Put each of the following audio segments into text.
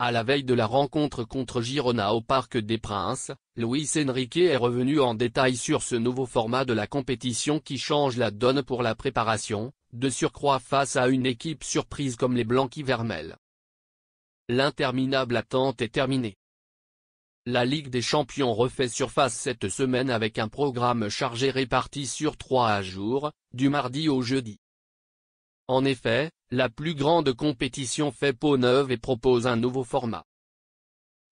À la veille de la rencontre contre Girona au Parc des Princes, Luis Enrique est revenu en détail sur ce nouveau format de la compétition qui change la donne pour la préparation, de surcroît face à une équipe surprise comme les Blanqui-Vermells. L'interminable attente est terminée. La Ligue des Champions refait surface cette semaine avec un programme chargé réparti sur 3 jours, du mardi au jeudi. En effet, la plus grande compétition fait peau neuve et propose un nouveau format.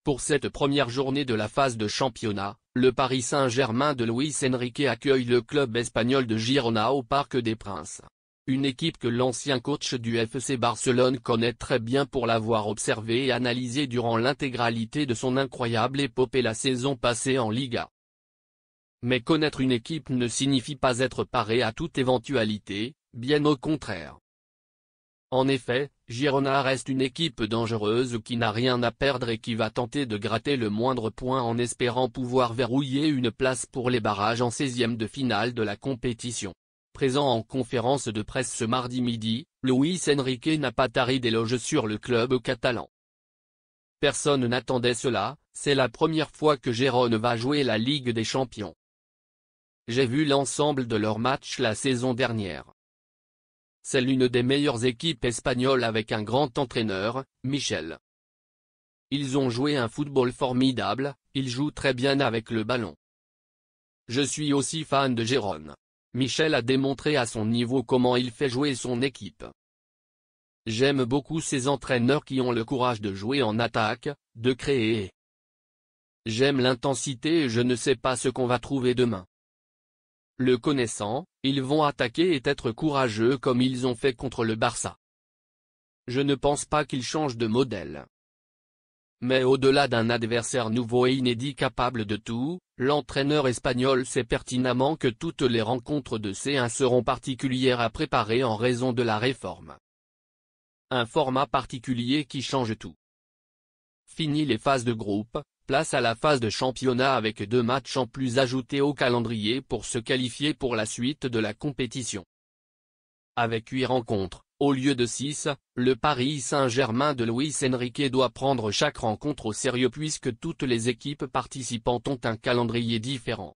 Pour cette première journée de la phase de championnat, le Paris Saint-Germain de Luis Enrique accueille le club espagnol de Girona au Parc des Princes. Une équipe que l'ancien coach du FC Barcelone connaît très bien pour l'avoir observé et analysé durant l'intégralité de son incroyable épopée la saison passée en Liga. Mais connaître une équipe ne signifie pas être paré à toute éventualité, bien au contraire. En effet, Girona reste une équipe dangereuse qui n'a rien à perdre et qui va tenter de gratter le moindre point en espérant pouvoir verrouiller une place pour les barrages en 16e de finale de la compétition. Présent en conférence de presse ce mardi midi, Luis Enrique n'a pas tari d'éloges sur le club catalan. Personne n'attendait cela, c'est la première fois que Girona va jouer la Ligue des Champions. J'ai vu l'ensemble de leurs matchs la saison dernière. C'est l'une des meilleures équipes espagnoles avec un grand entraîneur, Michel. Ils ont joué un football formidable, ils jouent très bien avec le ballon. Je suis aussi fan de Girona. Michel a démontré à son niveau comment il fait jouer son équipe. J'aime beaucoup ces entraîneurs qui ont le courage de jouer en attaque, de créer. J'aime l'intensité et je ne sais pas ce qu'on va trouver demain. Le connaissant, ils vont attaquer et être courageux comme ils ont fait contre le Barça. Je ne pense pas qu'ils changent de modèle. Mais au-delà d'un adversaire nouveau et inédit capable de tout, l'entraîneur espagnol sait pertinemment que toutes les rencontres de C1 seront particulières à préparer en raison de la réforme. Un format particulier qui change tout. Fini les phases de groupe, place à la phase de championnat avec 2 matchs en plus ajoutés au calendrier pour se qualifier pour la suite de la compétition. Avec 8 rencontres, au lieu de 6, le Paris Saint-Germain de Luis Enrique doit prendre chaque rencontre au sérieux puisque toutes les équipes participantes ont un calendrier différent.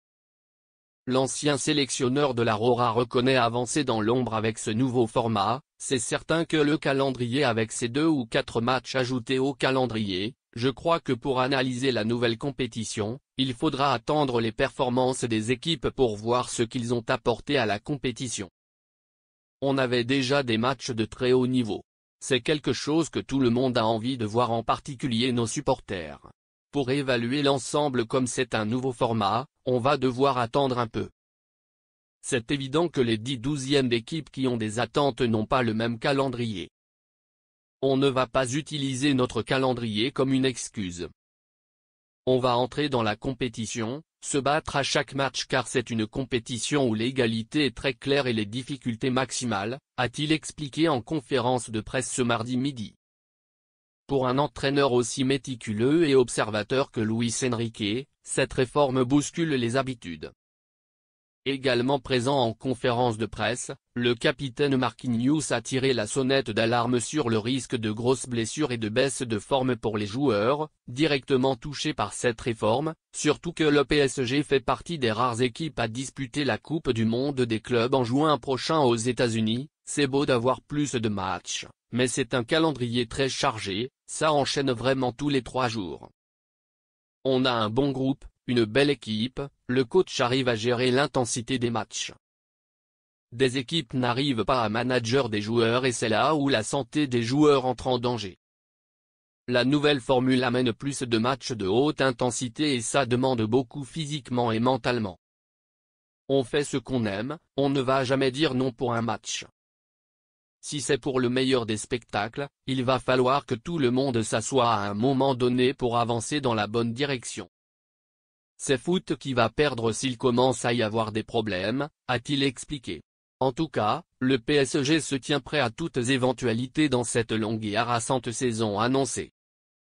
L'ancien sélectionneur de la Rora reconnaît avancer dans l'ombre avec ce nouveau format, c'est certain que le calendrier avec ces 2 ou 4 matchs ajoutés au calendrier, je crois que pour analyser la nouvelle compétition, il faudra attendre les performances des équipes pour voir ce qu'ils ont apporté à la compétition. On avait déjà des matchs de très haut niveau. C'est quelque chose que tout le monde a envie de voir, en particulier nos supporters. Pour évaluer l'ensemble comme c'est un nouveau format, on va devoir attendre un peu. C'est évident que les 10/12e d'équipes qui ont des attentes n'ont pas le même calendrier. On ne va pas utiliser notre calendrier comme une excuse. On va entrer dans la compétition, se battre à chaque match car c'est une compétition où l'égalité est très claire et les difficultés maximales, a-t-il expliqué en conférence de presse ce mardi midi. Pour un entraîneur aussi méticuleux et observateur que Luis Enrique, cette réforme bouscule les habitudes. Également présent en conférence de presse, le capitaine Marquinhos a tiré la sonnette d'alarme sur le risque de grosses blessures et de baisse de forme pour les joueurs, directement touchés par cette réforme, surtout que le PSG fait partie des rares équipes à disputer la Coupe du Monde des clubs en juin prochain aux États-Unis. C'est beau d'avoir plus de matchs, mais c'est un calendrier très chargé, ça enchaîne vraiment tous les 3 jours. On a un bon groupe, une belle équipe, le coach arrive à gérer l'intensité des matchs. Des équipes n'arrivent pas à manager des joueurs et c'est là où la santé des joueurs entre en danger. La nouvelle formule amène plus de matchs de haute intensité et ça demande beaucoup physiquement et mentalement. On fait ce qu'on aime, on ne va jamais dire non pour un match. Si c'est pour le meilleur des spectacles, il va falloir que tout le monde s'assoie à un moment donné pour avancer dans la bonne direction. C'est foot qui va perdre s'il commence à y avoir des problèmes, a-t-il expliqué. En tout cas, le PSG se tient prêt à toutes éventualités dans cette longue et harassante saison annoncée.